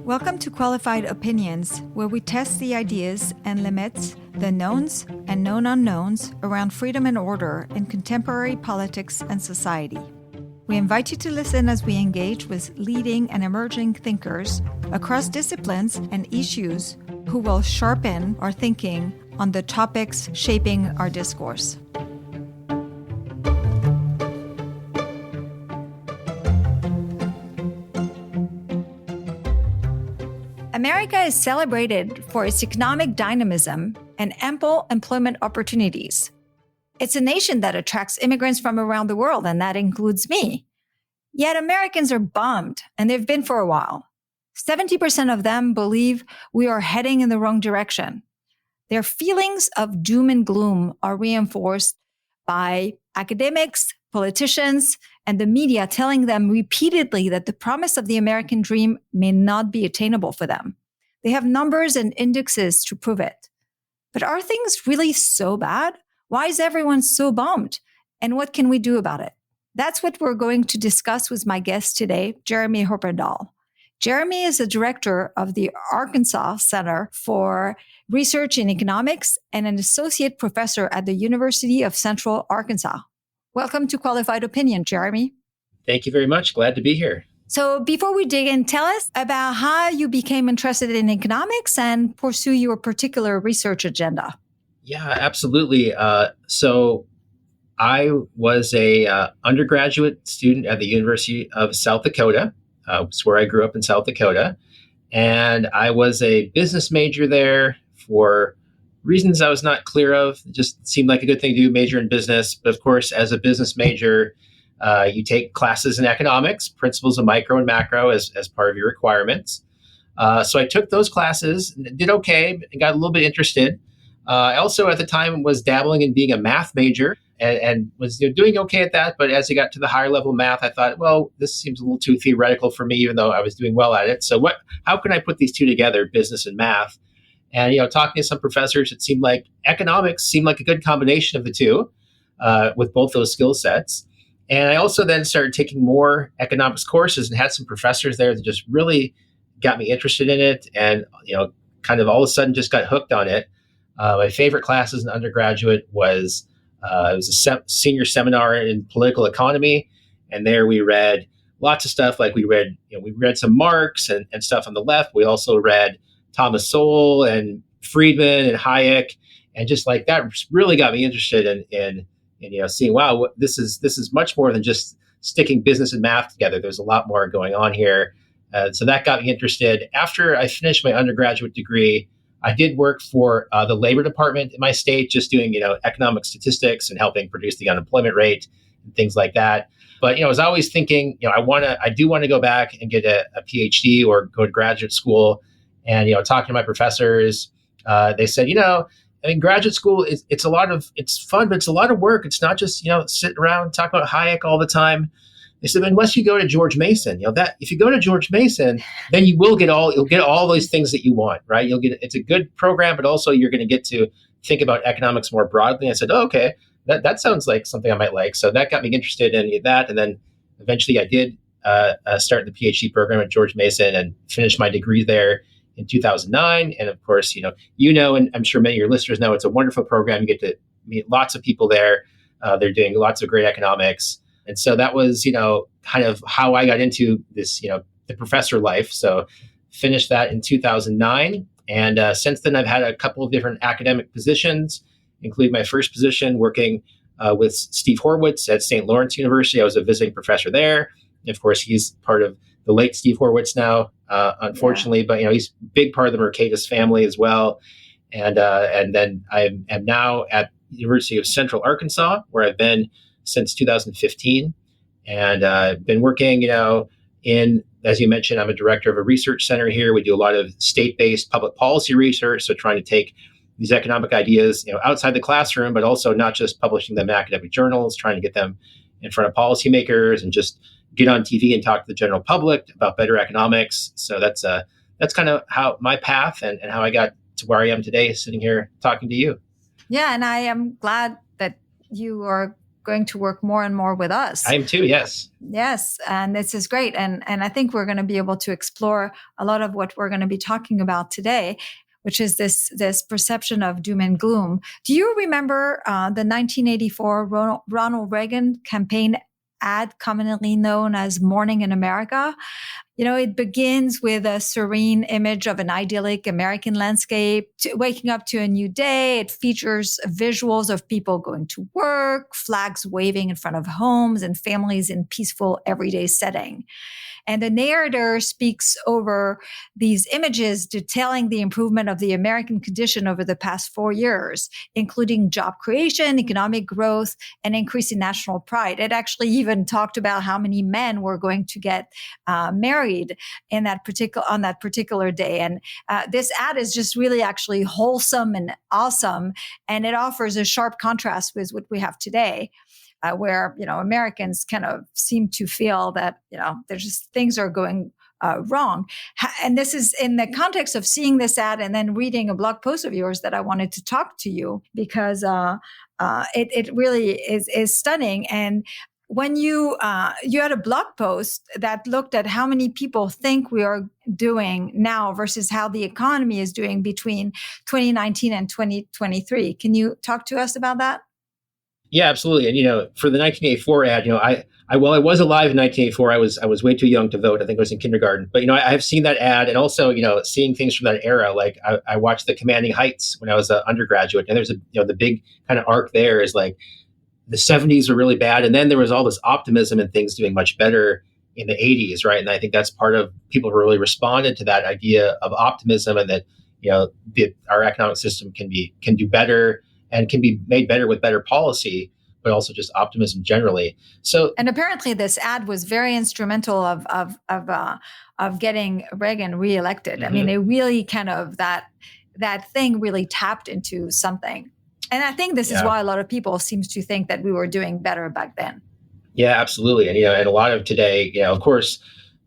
Welcome to Qualified Opinions, where we test the ideas and limits, the knowns and known unknowns around freedom and order in contemporary politics and society. We invite you to listen as we engage with leading and emerging thinkers across disciplines and issues who will sharpen our thinking on the topics shaping our discourse. America is celebrated for its economic dynamism and ample employment opportunities. It's a nation that attracts immigrants from around the world, and that includes me. Yet Americans are bummed, and they've been for a while. 70% of them believe we are heading in the wrong direction. Their feelings of doom and gloom are reinforced by academics, politicians, and the media telling them repeatedly that the promise of the American dream may not be attainable for them. They have numbers and indexes to prove it. But are things really so bad? Why is everyone so bummed? And what can we do about it? That's what we're going to discuss with my guest today, Jeremy Horpedahl. Jeremy is the director of the Arkansas Center for Research in Economics and an associate professor at the University of Central Arkansas. Welcome to Qualified Opinion, Jeremy. Thank you very much. Glad to be here. So before we dig in, tell us about how you became interested in economics and pursue your particular research agenda. Yeah, absolutely. So I was a undergraduate student at the University of South Dakota. It's where I grew up in South Dakota. And I was a business major there for reasons I was not clear of. It just seemed like a good thing to do, major in business. But of course, as a business major, you take classes in economics, principles of micro and macro as part of your requirements. So I took those classes, did okay, and got a little bit interested. I also at the time was dabbling in being a math major and was doing okay at that. But as I got to the higher level math, I thought, well, this seems a little too theoretical for me, even though I was doing well at it. So how can I put these two together, business and math? And, talking to some professors, it seemed like economics seemed like a good combination of the two with both those skill sets. And I also then started taking more economics courses and had some professors there that just really got me interested in it and, kind of all of a sudden just got hooked on it. My favorite class as an undergraduate was it was a senior seminar in political economy. And there we read lots of stuff like we read some Marx and stuff on the left. We also read Thomas Sowell and Friedman and Hayek, and just like that really got me interested in seeing, wow, this is much more than just sticking business and math together. There's a lot more going on here. So that got me interested. After I finished my undergraduate degree, I did work for the labor department in my state, just doing economic statistics and helping produce the unemployment rate and things like that. But I was always thinking, I do want to go back and get a PhD or go to graduate school. And, talking to my professors, they said, graduate school it's fun, but it's a lot of work. It's not just, sitting around and talking about Hayek all the time. They said, unless you go to George Mason, if you go to George Mason, then you'll get all those things that you want, right? It's a good program, but also you're going to get to think about economics more broadly. I said, oh, okay, that sounds like something I might like. So that got me interested in that. And then eventually I did start the PhD program at George Mason and finished my degree there in 2009. And of course, and I'm sure many of your listeners know, it's a wonderful program. You get to meet lots of people there. They're doing lots of great economics. And so that was, kind of how I got into this, the professor life. So finished that in 2009. And since then, I've had a couple of different academic positions, including my first position working with Steve Horwitz at St. Lawrence University. I was a visiting professor there. And of course, he's part of the late Steve Horwitz now, unfortunately, but he's a big part of the Mercatus family as well. And then I am now at the University of Central Arkansas, where I've been since 2015, and I've been working, as you mentioned, I'm a director of a research center here. We do a lot of state-based public policy research, so trying to take these economic ideas, outside the classroom, but also not just publishing them in academic journals, trying to get them in front of policymakers and just get on TV and talk to the general public about better economics. So that's kind of how my path and how I got to where I am today, sitting here talking to you. Yeah, and I am glad that you are going to work more and more with us. I am too, yes. Yes, and this is great. And I think we're going to be able to explore a lot of what we're going to be talking about today, which is this perception of doom and gloom. Do you remember the 1984 Ronald Reagan campaign ad, commonly known as Morning in America? It begins with a serene image of an idyllic American landscape, waking up to a new day. It features visuals of people going to work, flags waving in front of homes, and families in peaceful everyday setting. And the narrator speaks over these images, detailing the improvement of the American condition over the past 4 years, including job creation, economic growth, and increase in national pride. It actually even talked about how many men were going to get married on that particular day. And this ad is just really actually wholesome and awesome, and it offers a sharp contrast with what we have today. Where, Americans kind of seem to feel that, there's just things are going wrong. And this is in the context of seeing this ad and then reading a blog post of yours that I wanted to talk to you, because it really is stunning. And when you had a blog post that looked at how many people think we are doing now versus how the economy is doing between 2019 and 2023. Can you talk to us about that? Yeah, absolutely. And, for the 1984 ad, I was alive in 1984. I was way too young to vote. I think I was in kindergarten. But, I have seen that ad, and also, seeing things from that era. Like I watched The Commanding Heights when I was an undergraduate, and there's the big kind of arc there is like the 70s were really bad, and then there was all this optimism and things doing much better in the 80s, right? And I think that's part of people who really responded to that idea of optimism, and that our economic system can do better and can be made better with better policy, but also just optimism generally. So, and apparently, this ad was very instrumental of getting Reagan reelected. Mm-hmm. I mean, it really kind of that thing really tapped into something, and I think this is why a lot of people seems to think that we were doing better back then. Yeah, absolutely, and and a lot of today, of course,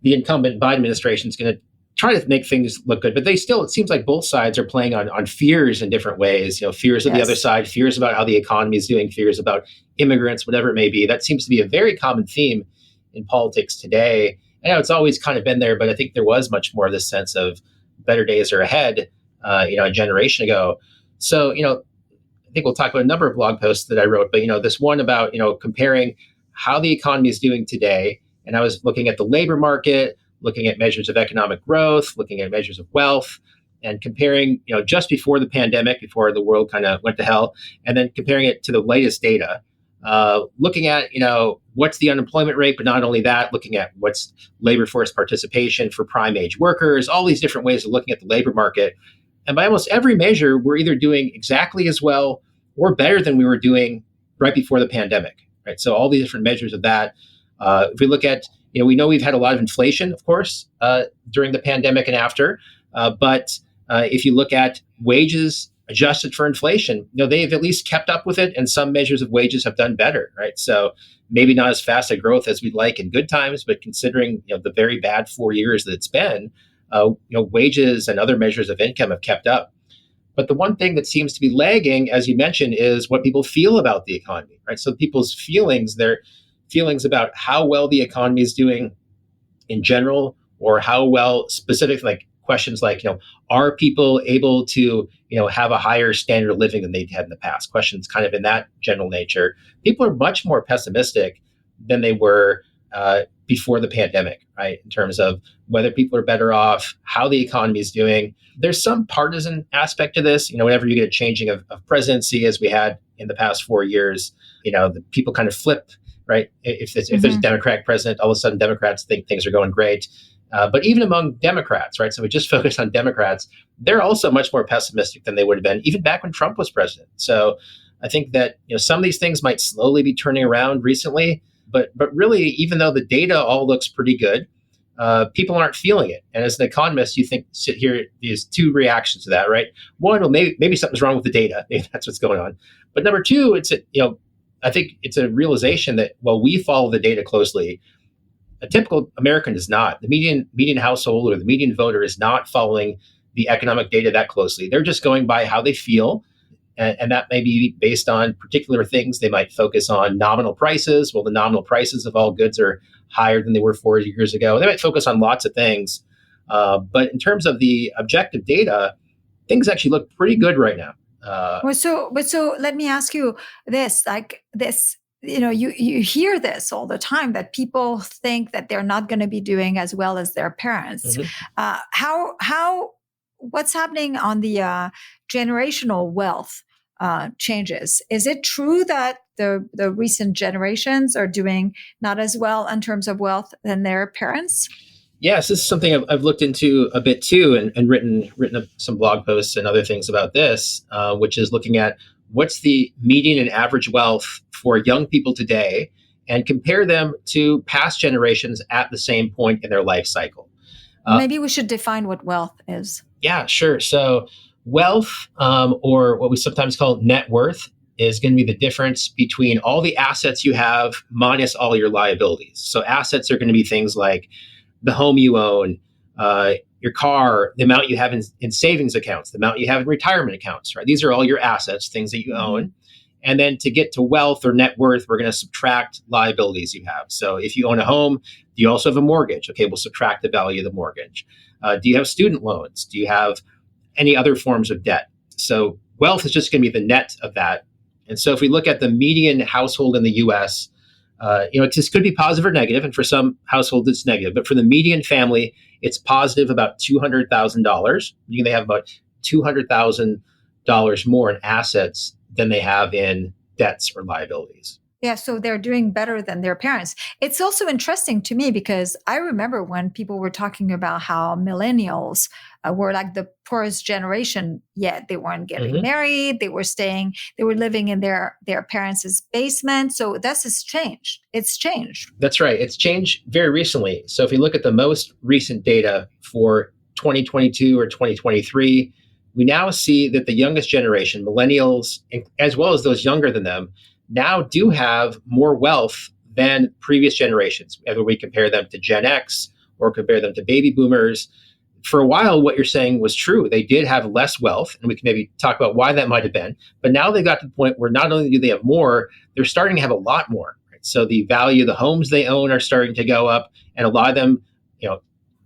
the incumbent Biden administration is going to try to make things look good, but it seems like both sides are playing on fears in different ways, fears of the other side, fears about how the economy is doing, fears about immigrants, whatever it may be. That seems to be a very common theme in politics today. I know it's always kind of been there, but I think there was much more of this sense of better days are ahead, a generation ago. So, I think we'll talk about a number of blog posts that I wrote, but, this one about, comparing how the economy is doing today. And I was looking at the labor market, looking at measures of economic growth, looking at measures of wealth, and comparing, just before the pandemic, before the world kind of went to hell, and then comparing it to the latest data, looking at, what's the unemployment rate, but not only that, looking at what's labor force participation for prime age workers, all these different ways of looking at the labor market. And by almost every measure, we're either doing exactly as well or better than we were doing right before the pandemic, right? So all these different measures of that. If we look at, we know we've had a lot of inflation, of course, during the pandemic and after. But if you look at wages adjusted for inflation, they've at least kept up with it, and some measures of wages have done better, right? So maybe not as fast a growth as we'd like in good times, but considering the very bad 4 years that it's been, wages and other measures of income have kept up. But the one thing that seems to be lagging, as you mentioned, is what people feel about the economy, right? So people's feelings, their feelings about how well the economy is doing in general, or how well specific, like questions like, are people able to, have a higher standard of living than they've had in the past? Questions kind of in that general nature. People are much more pessimistic than they were before the pandemic, right? In terms of whether people are better off, how the economy is doing. There's some partisan aspect to this. Whenever you get a changing of presidency, as we had in the past 4 years, the people kind of flip, right? If there's a Democratic president, all of a sudden Democrats think things are going great. But even among Democrats, right? So we just focus on Democrats. They're also much more pessimistic than they would have been even back when Trump was president. So I think that sit of these things might slowly be turning around recently, but really, even though the data all looks pretty good, people aren't feeling it. And as an economist, you sit here, there's two reactions to that, right? One, well, maybe something's wrong with the data. Maybe that's what's going on. But number two, I think it's a realization that while we follow the data closely, a typical American is not. The median household or the median voter is not following the economic data that closely. They're just going by how they feel. And that may be based on particular things. They might focus on nominal prices. Well, the nominal prices of all goods are higher than they were 4 years ago. They might focus on lots of things. But in terms of the objective data, things actually look pretty good right now. So let me ask you this, like this, you hear this all the time, that people think that they're not going to be doing as well as their parents. Mm-hmm. What's happening on the generational wealth changes? Is it true that the recent generations are doing not as well in terms of wealth than their parents? Yes, this is something I've looked into a bit too, and written up some blog posts and other things about this, which is looking at what's the median and average wealth for young people today, and compare them to past generations at the same point in their life cycle. Maybe we should define what wealth is. Yeah, sure. So wealth, or what we sometimes call net worth, is going to be the difference between all the assets you have minus all your liabilities. So assets are going to be things like the home you own, your car, the amount you have in savings accounts, the amount you have in retirement accounts, right? These are all your assets, things that you own. And then to get to wealth or net worth, we're going to subtract liabilities you have. So if you own a home, do you also have a mortgage? Okay, we'll subtract the value of the mortgage. Do you have student loans? Do you have any other forms of debt? So wealth is just going to be the net of that. And so if we look at the median household in the US, it just could be positive or negative, and for some households it's negative. But for the median family, it's positive about $200,000. They have about $200,000 more in assets than they have in debts or liabilities. Yeah, so they're doing better than their parents. It's also interesting to me because I remember when people were talking about how millennials were like the poorest generation yet. They weren't getting married. They were living in their parents' basement. So this has changed. It's changed. That's right. It's changed very recently. So if you look at the most recent data for 2022 or 2023, we now see that the youngest generation, millennials, as well as those younger than them, now do have more wealth than previous generations, whether we compare them to Gen X or compare them to baby boomers. For a while, what you're saying was true. They did have less wealth, and we can maybe talk about why that might have been. But now they got to the point where not only do they have more, they're starting to have a lot more. Right? So the value of the homes they own are starting to go up, and a lot of them, a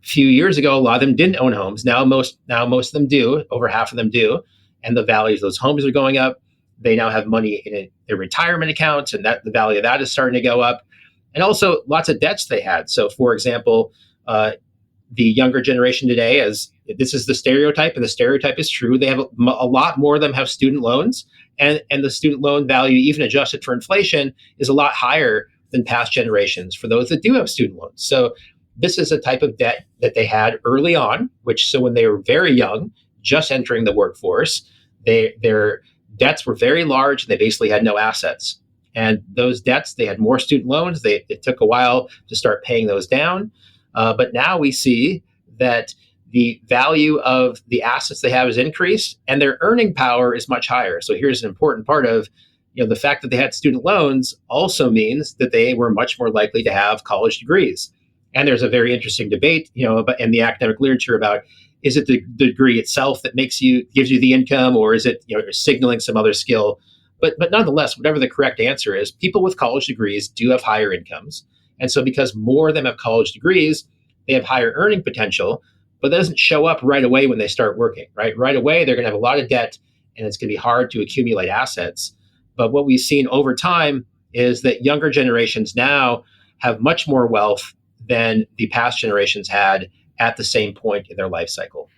few years ago, a lot of them didn't own homes. Now most of them do. Over half of them do, and the values of those homes are going up. They now have money in their retirement accounts, and that the value of that is starting to go up. And also lots of debts they had. So, for example, the younger generation today, as this is the stereotype, and the stereotype is true, they have a lot more of them have student loans, and the student loan value, even adjusted for inflation, is a lot higher than past generations for those that do have student loans. So this is a type of debt that they had early on, so when they were very young, just entering the workforce, their debts were very large, and they basically had no assets. And those debts, they had more student loans. It took a while to start paying those down. But now we see that the value of the assets they have is increased, and their earning power is much higher. So here's an important part of, the fact that they had student loans also means that they were much more likely to have college degrees. And there's a very interesting debate, in the academic literature about, is it the degree itself that gives you the income, or is it, signaling some other skill? But nonetheless, whatever the correct answer is, people with college degrees do have higher incomes. And so because more of them have college degrees, they have higher earning potential, but that doesn't show up right away when they start working, right? Right away, they're going to have a lot of debt, and it's going to be hard to accumulate assets. But what we've seen over time is that younger generations now have much more wealth than the past generations had at the same point in their life cycle.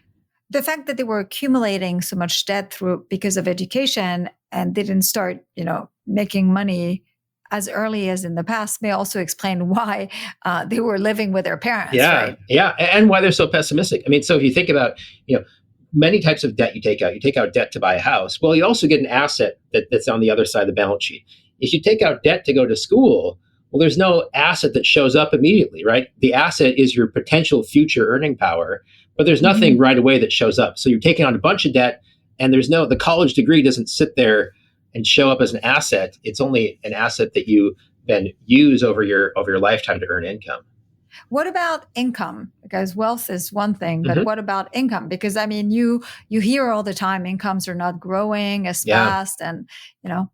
The fact that they were accumulating so much debt because of education, and they didn't start, making money as early as in the past, may also explain why they were living with their parents. Yeah, right? Yeah, and why they're so pessimistic. I mean, so if you think about, many types of debt you take out debt to buy a house. Well, you also get an asset that's on the other side of the balance sheet. If you take out debt to go to school, well, there's no asset that shows up immediately, right? The asset is your potential future earning power, but there's nothing right away that shows up. So you're taking on a bunch of debt, and the college degree doesn't sit there and show up as an asset. It's only an asset that you then use over your lifetime to earn income. What about income? Because wealth is one thing, but Hmm. what about income? Because I mean, you hear all the time incomes are not growing as Yeah. fast, and you know.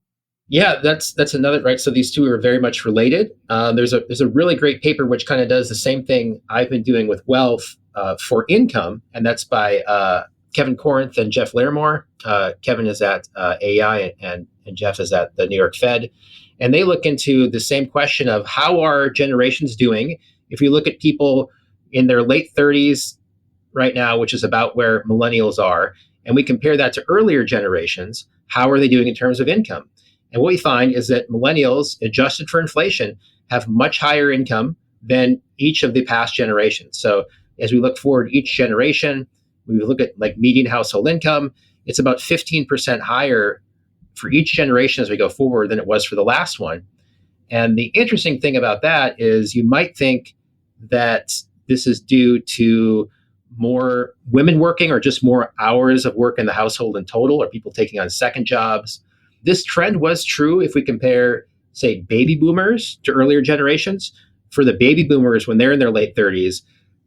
Yeah, that's another right. So these two are very much related. There's a really great paper which kind of does the same thing I've been doing with wealth for income, and that's by Kevin Corinth and Jeff Larimore. Kevin is at AEI, and Jeff is at the New York Fed, and they look into the same question of how are generations doing. If you look at people in their late 30s right now, which is about where millennials are, and we compare that to earlier generations, how are they doing in terms of income? And what we find is that millennials, adjusted for inflation, have much higher income than each of the past generations. So as we look forward each generation, we look at like median household income, it's about 15% higher for each generation as we go forward than it was for the last one. And the interesting thing about that is you might think that this is due to more women working or just more hours of work in the household in total, or people taking on second jobs. This trend was true if we compare, say, baby boomers to earlier generations. For the baby boomers, when they're in their late 30s,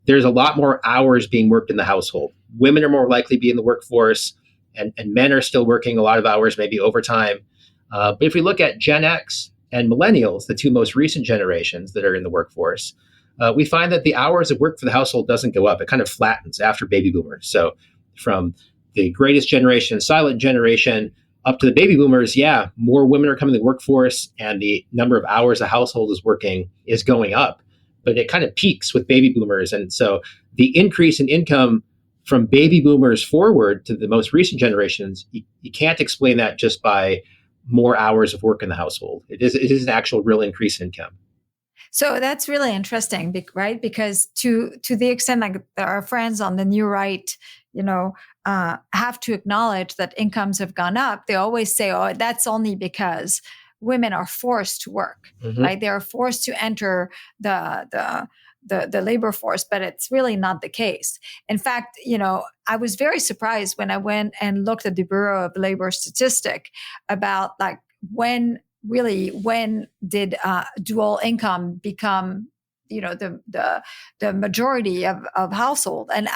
there's a lot more hours being worked in the household. Women are more likely to be in the workforce, and men are still working a lot of hours, maybe overtime. But if we look at Gen X and millennials, the two most recent generations that are in the workforce, we find that the hours of work for the household doesn't go up. It kind of flattens after baby boomers. So from the greatest generation, silent generation, up to the baby boomers, yeah, more women are coming to the workforce and the number of hours a household is working is going up. But it kind of peaks with baby boomers. And so the increase in income from baby boomers forward to the most recent generations, you can't explain that just by more hours of work in the household. It is an actual real increase in income. So that's really interesting, right? Because to the extent like our friends on the new right, have to acknowledge that incomes have gone up. They always say, "Oh, that's only because women are forced to work, Mm-hmm. right? They are forced to enter the labor force," but it's really not the case. In fact, I was very surprised when I went and looked at the Bureau of Labor Statistic about like when did dual income become the majority of household. And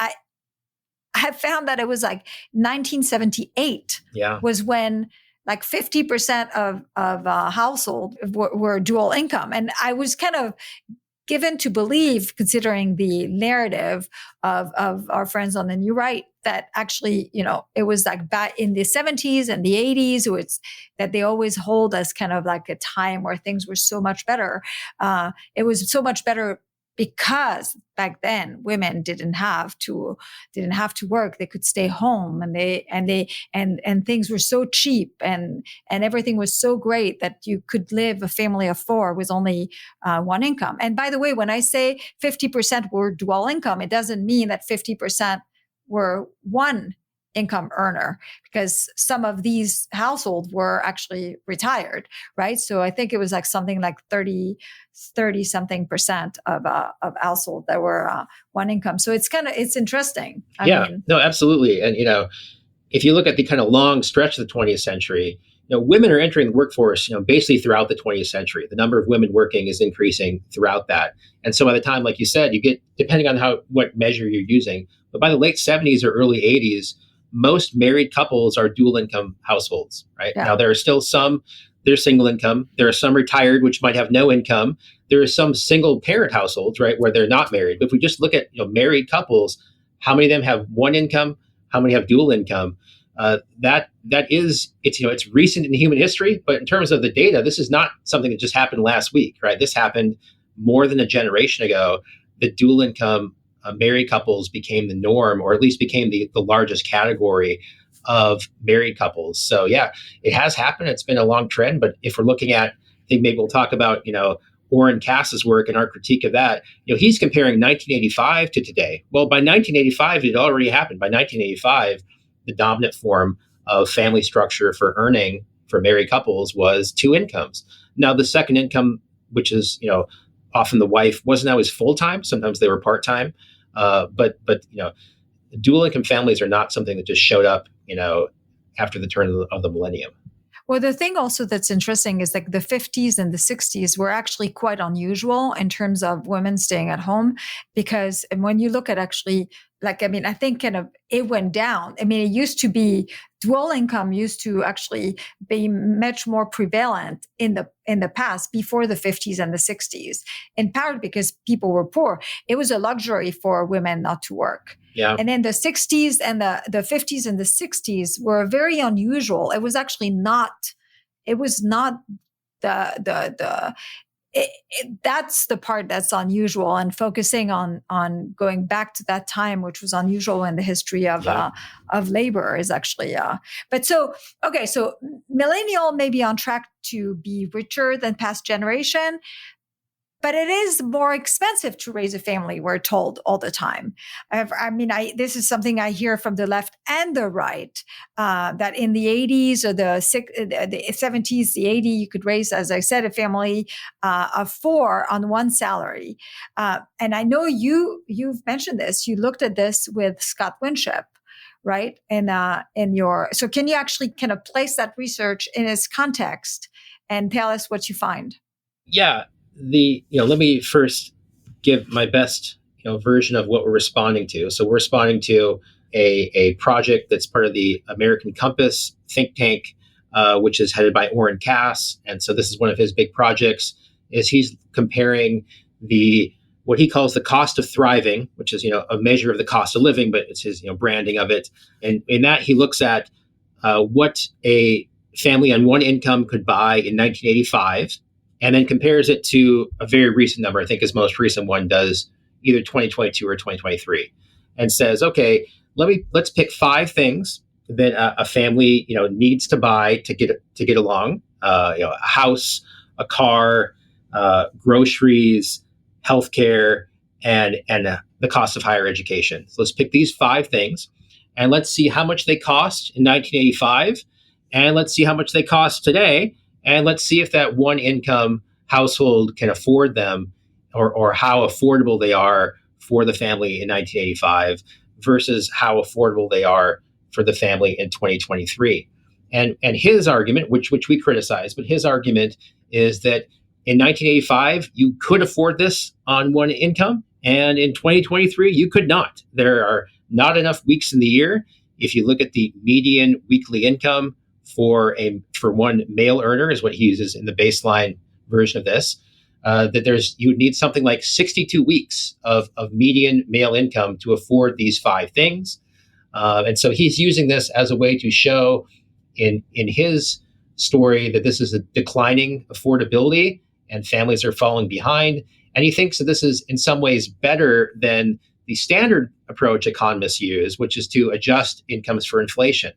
I found that it was like 1978 was when like 50% of household were dual income. And I was kind of given to believe, considering the narrative of our friends on the new right, that actually, it was like back in the 70s and the 80s, that they always hold as kind of like a time where things were so much better. It was so much better because back then women didn't have to work. They could stay home, and things were so cheap, and everything was so great that you could live a family of four with only one income. And by the way, when I say 50% were dual income, it doesn't mean that 50% were one income earner, because some of these households were actually retired, right? So I think it was like something like 30 something percent of household that were one income. So it's interesting. I mean, no, absolutely. And, if you look at the kind of long stretch of the 20th century, women are entering the workforce, basically throughout the 20th century. The number of women working is increasing throughout that. And so by the time, like you said, you get, depending on what measure you're using, but by the late 70s or early 80s, most married couples are dual income households, right? Yeah. Now, there are still some, they're single income. There are some retired, which might have no income. There are some single parent households, right, where they're not married. But if we just look at married couples, how many of them have one income? How many have dual income? It's recent in human history, but in terms of the data, this is not something that just happened last week, right? This happened more than a generation ago. The dual income married couples became the norm, or at least became the largest category of married couples. So yeah, it has happened. It's been a long trend, but if we're looking at, I think maybe we'll talk about, Orrin Cass's work and our critique of that. He's comparing 1985 to today. Well, by 1985, it already happened. By 1985, the dominant form of family structure for earning for married couples was two incomes. Now, the second income, which is, often the wife, wasn't always full-time. Sometimes they were part-time. But dual income families are not something that just showed up, after the turn of the millennium. Well, the thing also that's interesting is like the 50s and the 60s were actually quite unusual in terms of women staying at home, because and when you look at actually, like, I mean, I think kind of it went down. I mean, it used to be dual income used to actually be much more prevalent in the past before the 50s and the 60s, in part because people were poor. It was a luxury for women not to work. Yeah. And then the 60s and the 50s and the 60s were very unusual. It was actually not, it was not that's the part that's unusual, and focusing on going back to that time, which was unusual in the history of labor, is actually but so okay, so millennial may be on track to be richer than past generation, but it is more expensive to raise a family, we're told all the time. This is something I hear from the left and the right, that in the 80s or the 70s, the 80s, you could raise, as I said, a family of 4 on one salary. And I know you've mentioned this. You looked at this with Scott Winship, right? So can you actually kind of place that research in its context and tell us what you find? Yeah. Let me first give my best version of what we're responding to. So we're responding to a project that's part of the American Compass think tank, which is headed by Orrin Cass. And so this is one of his big projects. Is he's comparing what he calls the cost of thriving, which is a measure of the cost of living, but it's his branding of it. And in that he looks at what a family on one income could buy in 1985. And then compares it to a very recent number. I think his most recent one does either 2022 or 2023, and says, okay, let's pick 5 things that a family needs to buy to get along. A house, a car, groceries, healthcare, and the cost of higher education. So let's pick these 5 things, and let's see how much they cost in 1985, and let's see how much they cost today. And let's see if that one income household can afford them, or how affordable they are for the family in 1985 versus how affordable they are for the family in 2023. And his argument, which we criticize, but his argument is that in 1985, you could afford this on one income. And in 2023, you could not. There are not enough weeks in the year. If you look at the median weekly income for one male earner, is what he uses in the baseline version of this, that you would need something like 62 weeks of median male income to afford these 5 things. And so he's using this as a way to show in his story that this is a declining affordability and families are falling behind. And he thinks that this is in some ways better than the standard approach economists use, which is to adjust incomes for inflation.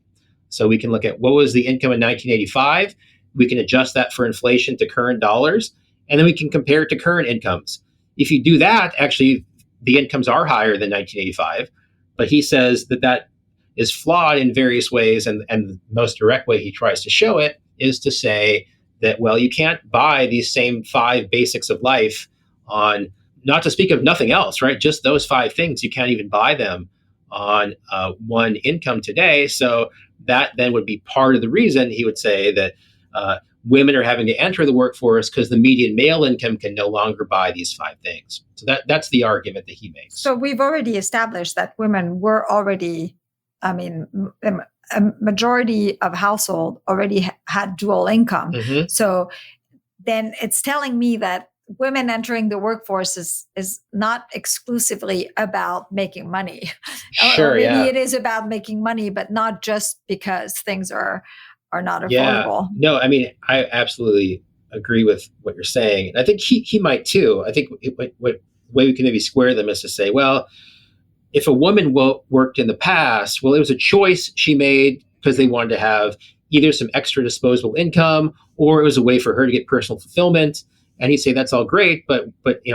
So we can look at what was the income in 1985. We can adjust that for inflation to current dollars, and then we can compare it to current incomes. If you do that, actually, the incomes are higher than 1985. But he says that is flawed in various ways, and the most direct way he tries to show it is to say that, well, you can't buy these same 5 basics of life on, not to speak of nothing else, right? Just those 5 things, you can't even buy them on one income today. So that then would be part of the reason he would say that women are having to enter the workforce, because the median male income can no longer buy these 5 things. So that's the argument that he makes. So we've already established that women were already, a majority of household already had dual income. Mm-hmm. So then it's telling me that women entering the workforce is not exclusively about making money. Sure, or maybe it is about making money, but not just because things are not affordable. Yeah. No, I absolutely agree with what you're saying. And I think he might too. I think what way we can maybe square them is to say, well, if a woman worked in the past, well, it was a choice she made because they wanted to have either some extra disposable income, or it was a way for her to get personal fulfillment. And he'd say that's all great, but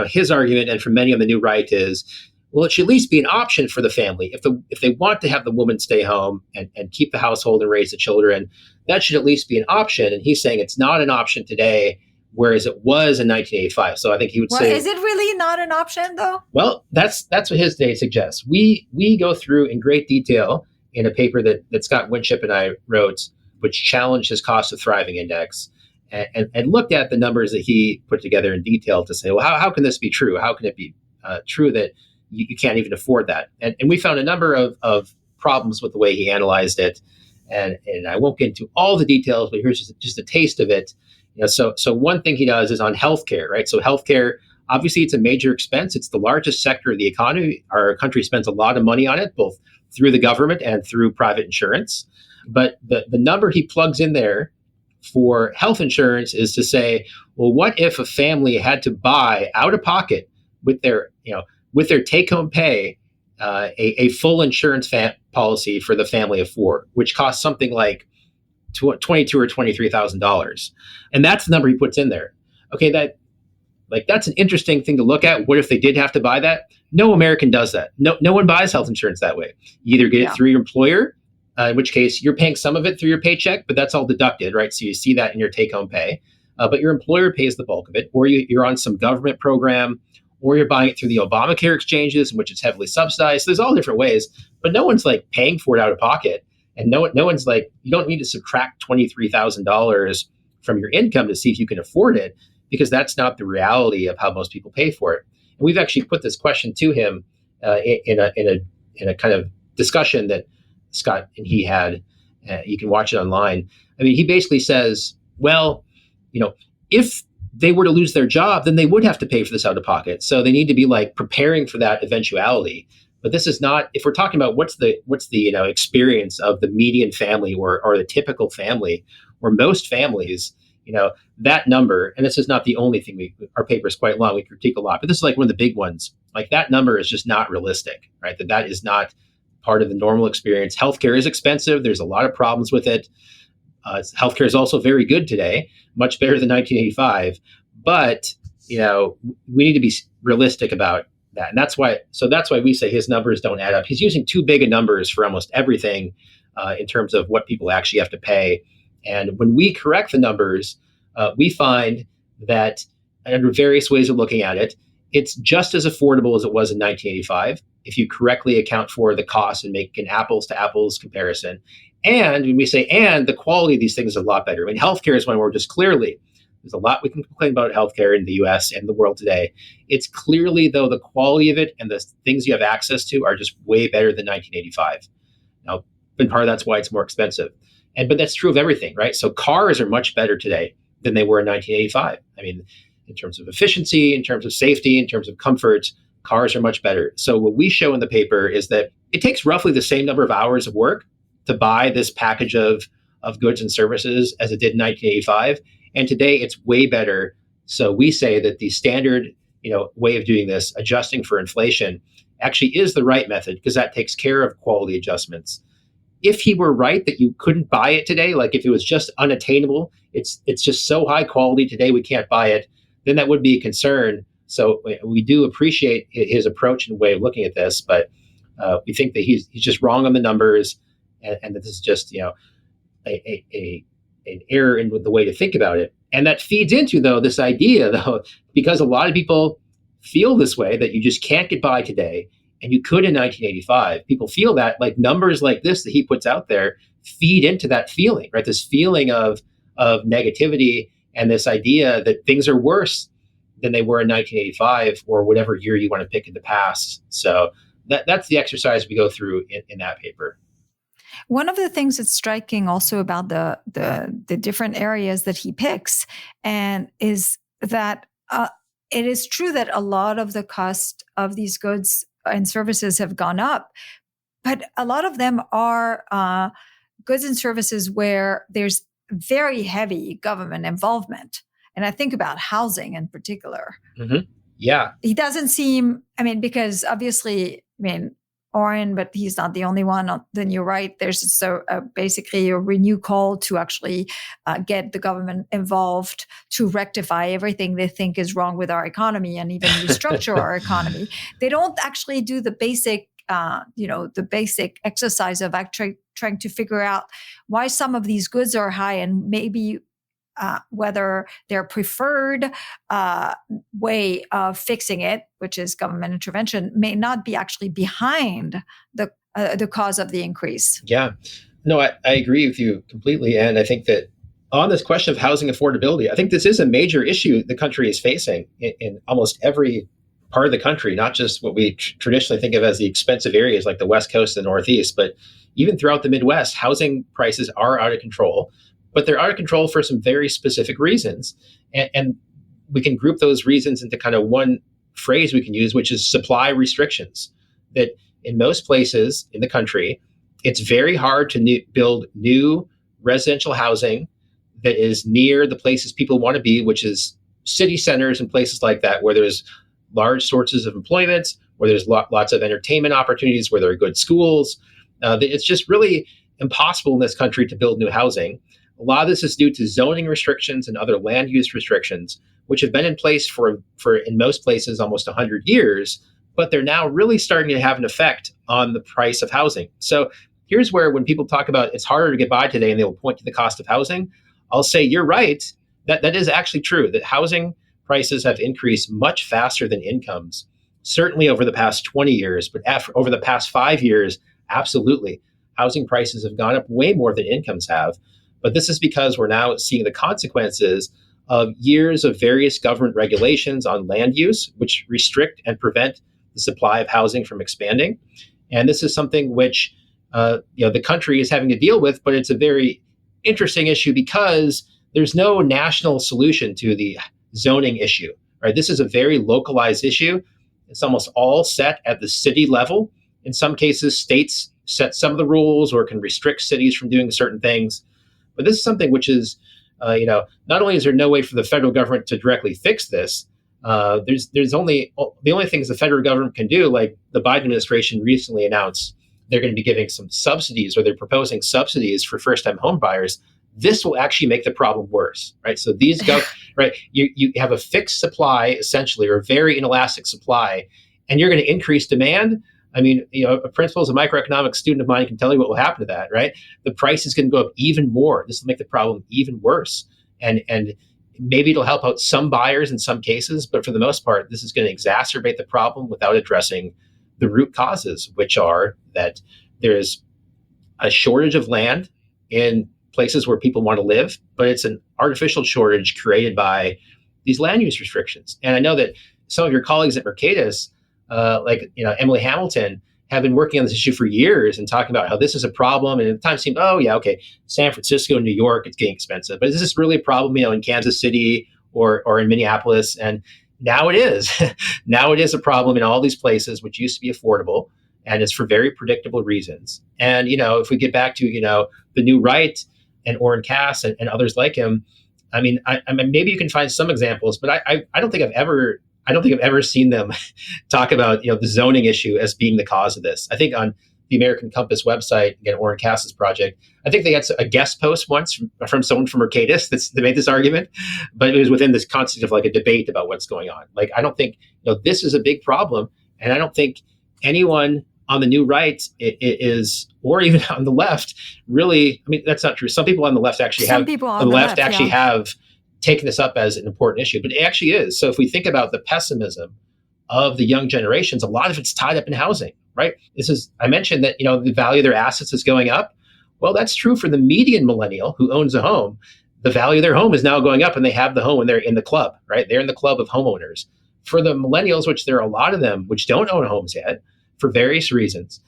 his argument, and for many on the new right, is, well, it should at least be an option for the family. If they want to have the woman stay home and keep the household and raise the children, that should at least be an option. And he's saying it's not an option today, whereas it was in 1985. So I think he would say, is it really not an option though? Well, that's what his day suggests. We go through in great detail in a paper that Scott Winship and I wrote which challenged his cost of thriving index, and looked at the numbers that he put together in detail to say, well, how can this be true? How can it be true that you can't even afford that? And we found a number of problems with the way he analyzed it. And I won't get into all the details, but here's just a taste of it. So one thing he does is on healthcare, right? So healthcare, obviously, it's a major expense. It's the largest sector of the economy. Our country spends a lot of money on it, both through the government and through private insurance. But the number he plugs in there for health insurance is to say, well, what if a family had to buy out of pocket with their take-home pay a full insurance policy for the family of four, which costs something like $22,000 or $23,000, and that's the number he puts in there. Okay, that's an interesting thing to look at. What if they did have to buy that? No American does that. No one buys health insurance that way. You either get it through your employer, in which case you're paying some of it through your paycheck, but that's all deducted, right? So you see that in your take-home pay, but your employer pays the bulk of it, or you're on some government program, or you're buying it through the Obamacare exchanges, in which it's heavily subsidized. So there's all different ways, but no one's like paying for it out of pocket. And no one's like, you don't need to subtract $23,000 from your income to see if you can afford it, because that's not the reality of how most people pay for it. And we've actually put this question to him in a kind of discussion that Scott and he had. You can watch it online. I mean, he basically says, well, if they were to lose their job, then they would have to pay for this out of pocket. So they need to be like preparing for that eventuality. But this is not, if we're talking about what's the experience of the median family or the typical family, or most families, that number, and this is not the only thing, our paper is quite long, we critique a lot, but this is like one of the big ones. Like that number is just not realistic, right? That is not part of the normal experience. Healthcare is expensive. There's a lot of problems with it. Healthcare is also very good today, much better than 1985. But, we need to be realistic about that. And that's why we say his numbers don't add up. He's using too big of numbers for almost everything in terms of what people actually have to pay. And when we correct the numbers, we find that under various ways of looking at it, it's just as affordable as it was in 1985 if you correctly account for the cost and make an apples to apples comparison. And when we say, and the quality of these things is a lot better. I mean, healthcare is one where just clearly, there's a lot we can complain about healthcare in the US and the world today. It's clearly, though, the quality of it and the things you have access to are just way better than 1985. Now, and part of that's why it's more expensive. But that's true of everything, right? So cars are much better today than they were in 1985. I mean, in terms of efficiency, in terms of safety, in terms of comfort, cars are much better. So what we show in the paper is that it takes roughly the same number of hours of work to buy this package of goods and services as it did in 1985. And today it's way better. So we say that the standard, way of doing this, adjusting for inflation, actually is the right method because that takes care of quality adjustments. If he were right that you couldn't buy it today, like if it was just unattainable, it's just so high quality today we can't buy it, then that would be a concern. So we do appreciate his approach and way of looking at this, but we think that he's just wrong on the numbers, and that this is just an error in the way to think about it. And that feeds into, though, this idea, though, because a lot of people feel this way, that you just can't get by today, and you could in 1985. People feel that, like numbers like this that he puts out there feed into that feeling, right? This feeling of negativity and this idea that things are worse than they were in 1985 or whatever year you want to pick in the past. So that's the exercise we go through in that paper. One of the things that's striking also about the different areas that he picks and is that it is true that a lot of the cost of these goods and services have gone up, but a lot of them are goods and services where there's very heavy government involvement. And I think about housing in particular. Mm-hmm. Yeah. He doesn't seem, because obviously, Oren, but he's not the only one. Then you're right. There's basically a renewed call to actually get the government involved to rectify everything they think is wrong with our economy and even restructure our economy. They don't actually do the basic, the basic exercise of actually trying to figure out why some of these goods are high and maybe whether their preferred way of fixing it, which is government intervention, may not be actually behind the cause of the increase. Yeah. No, I agree with you completely. And I think that on this question of housing affordability, I think this is a major issue the country is facing in almost every part of the country, not just what we traditionally think of as the expensive areas like the West Coast and the Northeast, but even throughout the Midwest, housing prices are out of control. But they're out of control for some very specific reasons. And we can group those reasons into kind of one phrase we can use, which is supply restrictions. That in most places in the country, it's very hard to build new residential housing that is near the places people want to be, which is city centers and places like that, where there's large sources of employment, where there's lots of entertainment opportunities, where there are good schools. It's just really impossible in this country to build new housing. A lot of this is due to zoning restrictions and other land use restrictions, which have been in place for in most places almost 100 years, but they're now really starting to have an effect on the price of housing. So here's where when people talk about it's harder to get by today and they'll point to the cost of housing, I'll say you're right. That is actually true, that housing prices have increased much faster than incomes, certainly over the past 20 years, but over the past 5 years, absolutely. Housing prices have gone up way more than incomes have. But this is because we're now seeing the consequences of years of various government regulations on land use, which restrict and prevent the supply of housing from expanding. And this is something which the country is having to deal with, but it's a very interesting issue because there's no national solution to the zoning issue. Right? This is a very localized issue. It's almost all set at the city level. In some cases, states set some of the rules or can restrict cities from doing certain things. But this is something which is, not only is there no way for the federal government to directly fix this, there's only the only things the federal government can do, like the Biden administration recently announced they're going to be giving some subsidies, or they're proposing subsidies for first-time home buyers. This will actually make the problem worse, right? So these go right. You have a fixed supply essentially, or a very inelastic supply, and you're going to increase demand. I mean, a principal as a microeconomics student of mine can tell you what will happen to that, right? The price is going to go up even more. This will make the problem even worse. And maybe it'll help out some buyers in some cases, but for the most part, this is going to exacerbate the problem without addressing the root causes, which are that there's a shortage of land in places where people want to live, but it's an artificial shortage created by these land use restrictions. And I know that some of your colleagues at Mercatus, Emily Hamilton, have been working on this issue for years and talking about how this is a problem. And at the time it seemed, San Francisco, New York, it's getting expensive. But is this really a problem, in Kansas City or in Minneapolis? And now it is. Now it is a problem in all these places, which used to be affordable. And it's for very predictable reasons. And, if we get back to, the New Right and Orrin Cass and others like him, I mean, maybe you can find some examples, but I don't think I've ever seen them talk about the zoning issue as being the cause of this. I think on the American Compass website, again, Orrin Cass's project, I think they had a guest post once from someone from Mercatus that made this argument, but it was within this concept of like a debate about what's going on. Like, I don't think this is a big problem, and I don't think anyone on the New Right is, or even on the left, really. I mean, that's not true. Some people on the left actually have taken this up as an important issue, but it actually is. So if we think about the pessimism of the young generations, a lot of it's tied up in housing, right? I mentioned that, the value of their assets is going up. Well, that's true for the median millennial who owns a home. The value of their home is now going up, and they have the home and they're in the club, right? They're in the club of homeowners. For the millennials, which there are a lot of them, which don't own homes yet for various reasons,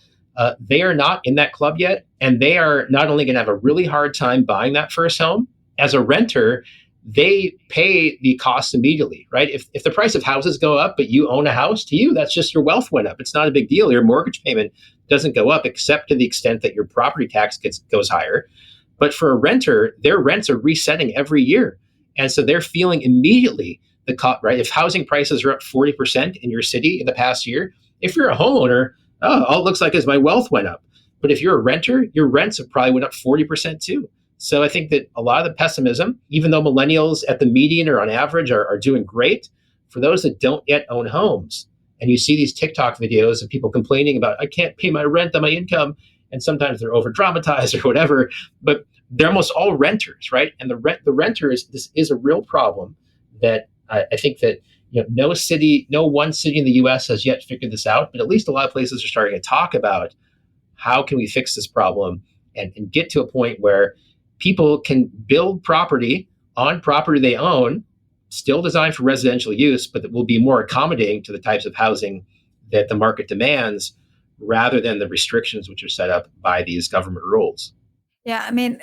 they are not in that club yet. And they are not only going to have a really hard time buying that first home. As a renter, they pay the cost immediately, right? If the price of houses go up, but you own a house, to you, that's just your wealth went up. It's not a big deal. Your mortgage payment doesn't go up, except to the extent that your property tax goes higher. But for a renter, their rents are resetting every year. And so they're feeling immediately the cost, right? If housing prices are up 40% in your city in the past year, if you're a homeowner, all it looks like is my wealth went up. But if you're a renter, your rents have probably went up 40% too. So I think that a lot of the pessimism, even though millennials at the median or on average are doing great, for those that don't yet own homes, and you see these TikTok videos of people complaining about, I can't pay my rent on my income, and sometimes they're over dramatized or whatever, but they're almost all renters, right? And the renters, this is a real problem that I think that no one city in the U.S. has yet figured this out, but at least a lot of places are starting to talk about how can we fix this problem. and get to a point where people can build property on property they own, still designed for residential use, but that will be more accommodating to the types of housing that the market demands rather than the restrictions which are set up by these government rules. Yeah, I mean,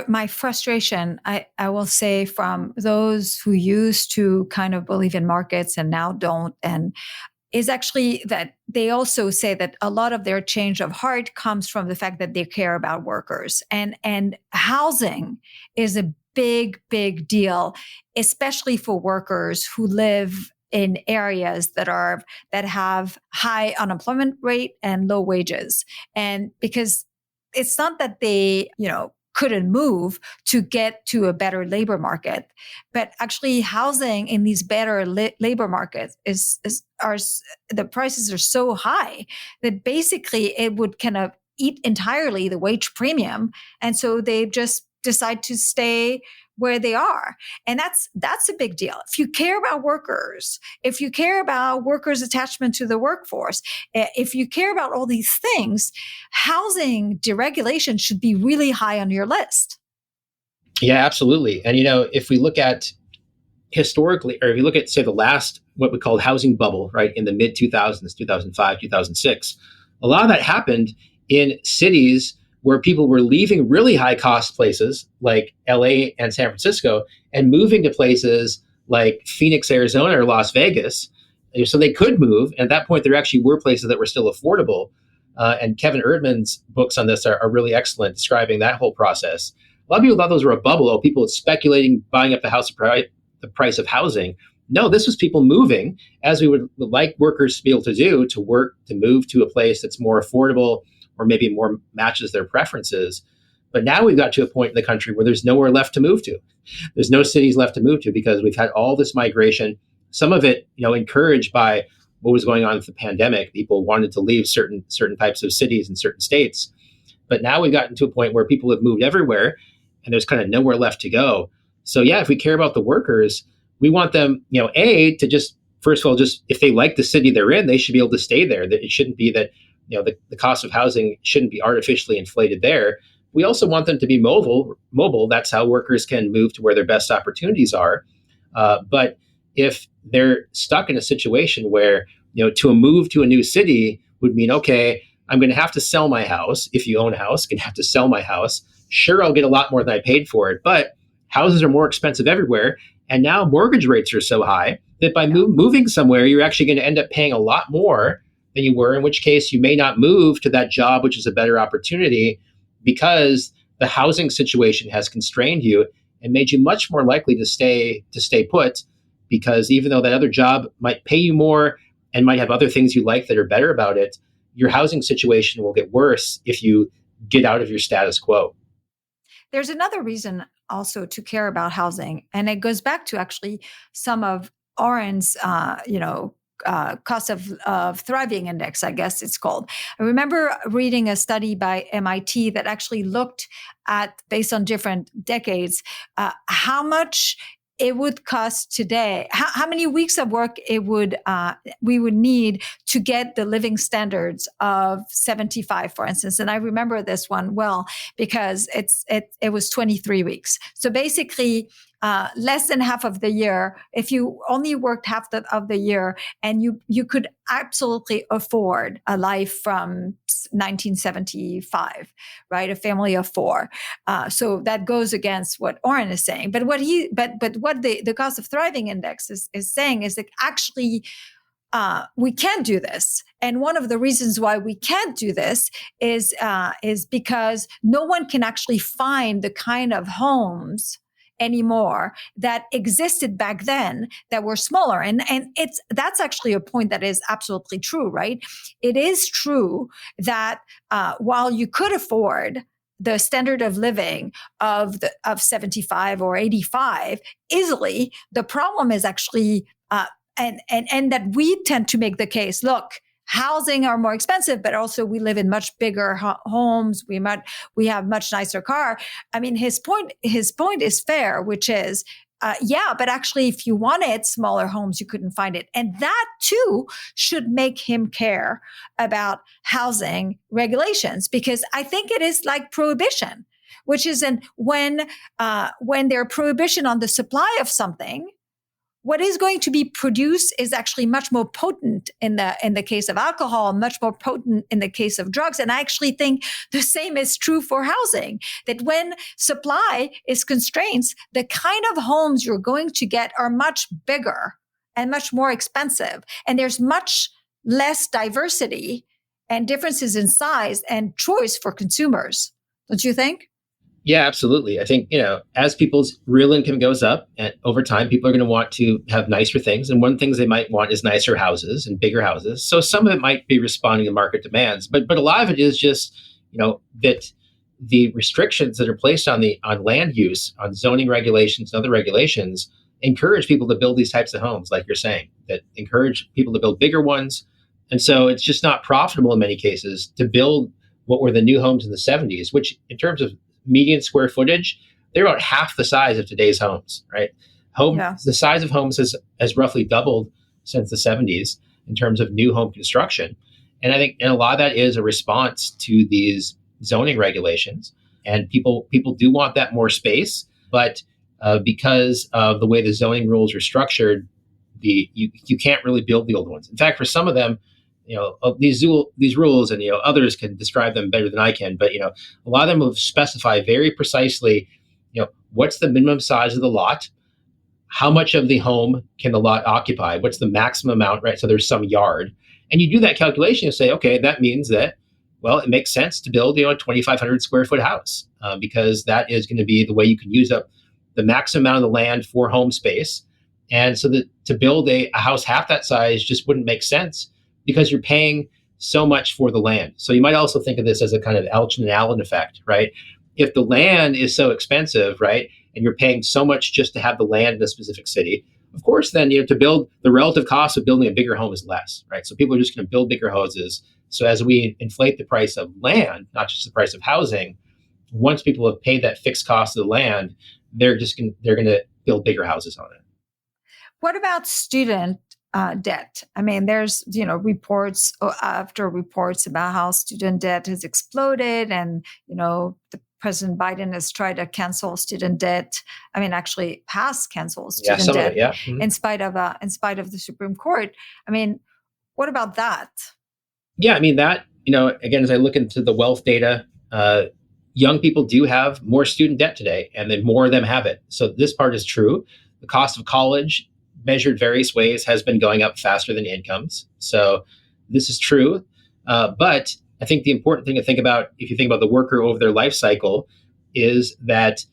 my frustration, I will say, from those who used to kind of believe in markets and now don't, and is actually that they also say that a lot of their change of heart comes from the fact that they care about workers, and housing is a big deal, especially for workers who live in areas that have high unemployment rate and low wages. And because it's not that they, couldn't move to get to a better labor market, but actually housing in these better labor markets the prices are so high that basically it would kind of eat entirely the wage premium. And so they just decide to stay where they are. And that's a big deal. If you care about workers, if you care about workers' attachment to the workforce, if you care about all these things, housing deregulation should be really high on your list. Yeah, absolutely. And, if we look at historically, or if you look at, say, the last, what we called housing bubble, right, in the mid 2000s, 2005, 2006, a lot of that happened in cities where people were leaving really high cost places like LA and San Francisco and moving to places like Phoenix, Arizona, or Las Vegas. So they could move. And at that point, there actually were places that were still affordable. And Kevin Erdman's books on this are really excellent, describing that whole process. A lot of people thought those were a bubble. People speculating, buying up the price of housing. No, this was people moving, as we would like workers to be able to do, to work, to move to a place that's more affordable, or maybe more matches their preferences. But now we've got to a point in the country where there's nowhere left to move to. There's no cities left to move to because we've had all this migration, some of it, encouraged by what was going on with the pandemic. People wanted to leave certain types of cities and certain states. But now we've gotten to a point where people have moved everywhere and there's kind of nowhere left to go. So yeah, if we care about the workers, we want them, to just, first of all, just if they like the city they're in, they should be able to stay there. That it shouldn't be that the cost of housing shouldn't be artificially inflated there. We also want them to be mobile. That's how workers can move to where their best opportunities are. But if they're stuck in a situation where, to move to a new city would mean, okay, I'm going to have to sell my house. If you own a house, I'm going to have to sell my house. Sure, I'll get a lot more than I paid for it, but houses are more expensive everywhere. And now mortgage rates are so high that by moving somewhere, you're actually going to end up paying a lot more than you were, in which case you may not move to that job, which is a better opportunity, because the housing situation has constrained you and made you much more likely to stay put, because even though that other job might pay you more and might have other things you like that are better about it, your housing situation will get worse if you get out of your status quo. There's another reason also to care about housing, and it goes back to actually some of Oren's, cost of thriving index, I guess it's called. I remember reading a study by MIT that actually looked at, based on different decades, how much it would cost today, how many weeks of work we would need to get the living standards of 75, for instance. And I remember this one well because it was 23 weeks. So basically, less than half of the year, if you only worked half of the year, and you could absolutely afford a life from 1975, right? A family of four. So that goes against what Oren is saying. But what the cost of thriving index is saying is that actually we can't do this. And one of the reasons why we can't do this is because no one can actually find the kind of homes anymore that existed back then that were smaller. And that's actually a point that is absolutely true, right? It is true that while you could afford the standard of living of 75 or 85 easily, the problem is actually and that we tend to make the case, look, housing are more expensive, but also we live in much bigger homes. We have much nicer car. I mean, his point is fair, which is yeah, but actually, if you wanted smaller homes, you couldn't find it. And that too should make him care about housing regulations, because I think it is like prohibition, which is when there are prohibition on the supply of something, what is going to be produced is actually much more potent in the case of alcohol, much more potent in the case of drugs. And I actually think the same is true for housing, that when supply is constrained, the kind of homes you're going to get are much bigger and much more expensive. And there's much less diversity and differences in size and choice for consumers. Don't you think? Yeah, absolutely. I think, as people's real income goes up, and over time, people are going to want to have nicer things. And one of the things they might want is nicer houses and bigger houses. So some of it might be responding to market demands, but a lot of it is just, that the restrictions that are placed on land use, on zoning regulations and other regulations, encourage people to build these types of homes, like you're saying, that encourage people to build bigger ones. And so it's just not profitable in many cases to build what were the new homes in the 70s, which in terms of median square footage, they're about half the size of today's homes, right? The size of homes has roughly doubled since the 70s in terms of new home construction. And I think a lot of that is a response to these zoning regulations. And people do want that more space, but because of the way the zoning rules are structured, you can't really build the old ones. In fact, for some of them, these rules, and others can describe them better than I can, but a lot of them will specify very precisely, what's the minimum size of the lot, how much of the home can the lot occupy, what's the maximum amount, right? So there's some yard, and you do that calculation and say, okay, that means that, well, it makes sense to build a 2,500 square foot house because that is going to be the way you can use up the maximum amount of the land for home space, and so that to build a house half that size just wouldn't make sense, because you're paying so much for the land. So you might also think of this as a kind of Elgin and Allen effect, right? If the land is so expensive, right, and you're paying so much just to have the land in a specific city, of course, then to build, the relative cost of building a bigger home is less, right? So people are just going to build bigger houses. So as we inflate the price of land, not just the price of housing, once people have paid that fixed cost of the land, they're going to build bigger houses on it. What about student debt? I mean, there's, reports after reports about how student debt has exploded, and, the President Biden has tried to cancel student debt. I mean, actually cancel student debt Mm-hmm. in spite of the Supreme Court. I mean, what about that? Yeah, I mean, that, again, as I look into the wealth data, young people do have more student debt today, and then more of them have it. So this part is true. The cost of college, measured various ways, has been going up faster than incomes. So this is true. But I think the important thing to think about, if you think about the worker over their life cycle, is that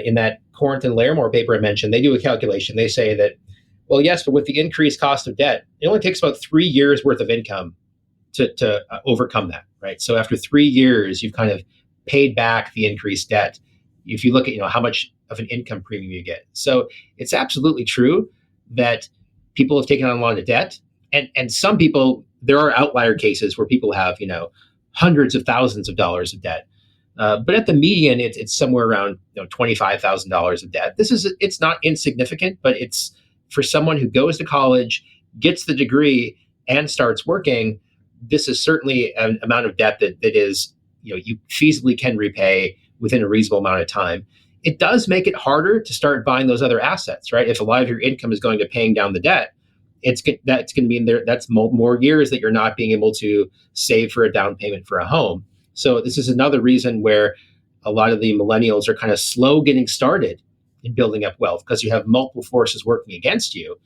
in that Cornt and Larimore paper I mentioned, they do a calculation. They say that, well, yes, but with the increased cost of debt, it only takes about 3 years worth of income to overcome that, right? So after 3 years, you've kind of paid back the increased debt. If you look at, how much of an income premium you get. So it's absolutely true that people have taken on a lot of debt, and some people, there are outlier cases where people have, hundreds of thousands of dollars of debt. But at the median, it's somewhere around $25,000 of debt. It's not insignificant, but it's for someone who goes to college, gets the degree, and starts working. This is certainly an amount of debt that is, you feasibly can repay within a reasonable amount of time. It does make it harder to start buying those other assets, right? If a lot of your income is going to paying down the debt, that's going to mean that's more years that you're not being able to save for a down payment for a home. So this is another reason where a lot of the millennials are kind of slow getting started in building up wealth, because you have multiple forces working against you.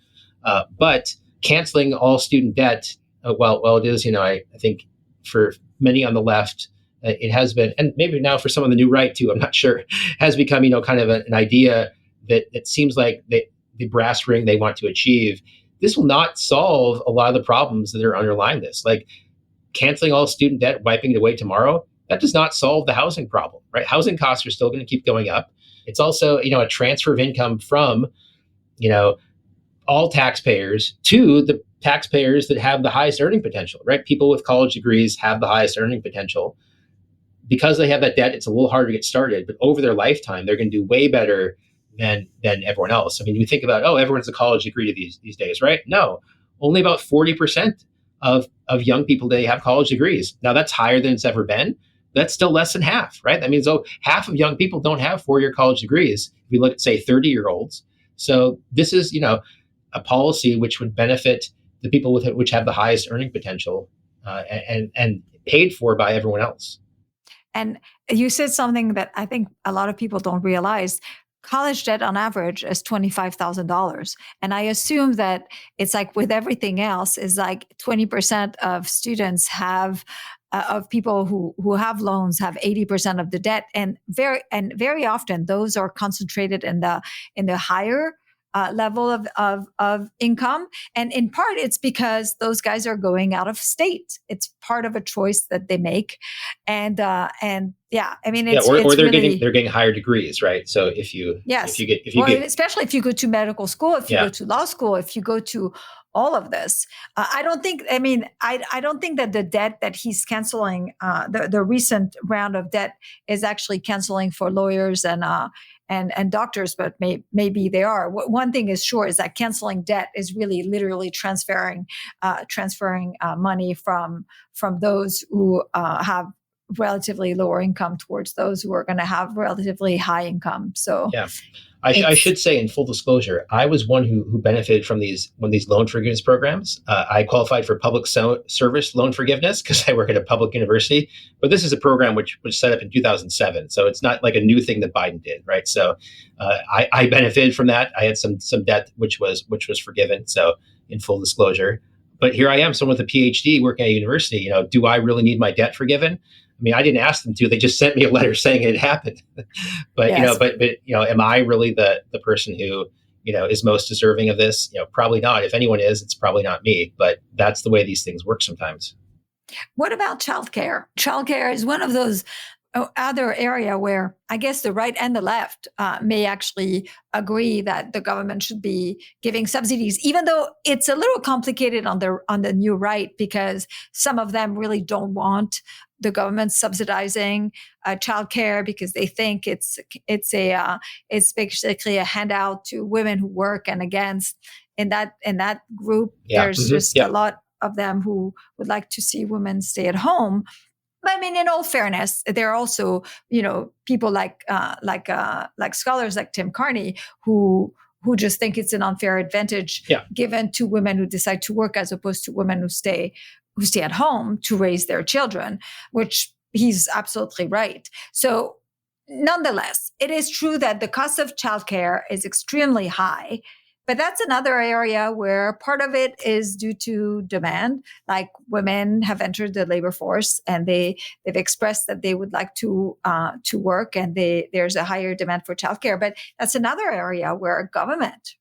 But canceling all student debt, well, it is, I think for many on the left, it has been, and maybe now for some of the new right too, I'm not sure, has become, kind of an idea that it seems like the brass ring they want to achieve. This will not solve a lot of the problems that are underlying this. Like canceling all student debt, wiping it away tomorrow, that does not solve the housing problem, right? Housing costs are still going to keep going up. It's also, a transfer of income from, all taxpayers to the taxpayers that have the highest earning potential, right? People with college degrees have the highest earning potential. Because they have that debt, it's a little harder to get started, but over their lifetime, they're going to do way better than everyone else. I mean, we think about, everyone's a college degree these days, right? No, only about 40% of young people today have college degrees. Now that's higher than it's ever been. That's still less than half, right? That means half of young people don't have 4-year college degrees. If we look at, say, 30-year-olds. So this is, a policy which would benefit the people which have the highest earning potential, and paid for by everyone else. And you said something that I think a lot of people don't realize. College debt on average is $25,000. And I assume that it's like with everything else, is like 20% of students have, of people who have loans have 80% of the debt. And very often those are concentrated in the higher level of income. And in part, it's because those guys are going out of state. It's part of a choice that they make. And yeah, I mean, it's they're really, getting higher degrees, right? So if you especially if you go to medical school, if you go to law school, if you go to all of this, I don't think that the debt that he's canceling, the recent round of debt, is actually canceling for lawyers and doctors, but maybe they are. One thing is sure is that canceling debt is really literally transferring money from those who have relatively lower income towards those who are going to have relatively high income. So yeah. I should say, in full disclosure, I was one who benefited from these loan forgiveness programs. I qualified for public service loan forgiveness because I work at a public university. But this is a program which was set up in 2007, so it's not like a new thing that Biden did, right? So I benefited from that. I had some debt which was forgiven. So in full disclosure, but here I am, someone with a PhD working at a university. Do I really need my debt forgiven? I mean, I didn't ask them to. They just sent me a letter saying it happened. But yes. but am I really the person who is most deserving of this? Probably not. If anyone is, it's probably not me. But that's the way these things work sometimes. What about childcare? Childcare is one of those other area where I guess the right and the left may actually agree that the government should be giving subsidies, even though it's a little complicated on the new right, because some of them really don't want the government subsidizing childcare because they think it's basically a handout to women who work, and against in that group there's just a lot of them who would like to see women stay at home. But I mean, in all fairness, there are also, people like scholars like Tim Carney who just think it's an unfair advantage given to women who decide to work as opposed to women who stay at home to raise their children, which he's absolutely right. So nonetheless, it is true that the cost of childcare is extremely high. But that's another area where part of it is due to demand. Like, women have entered the labor force and they've expressed that they would like to work, and there's a higher demand for childcare. But that's another area where government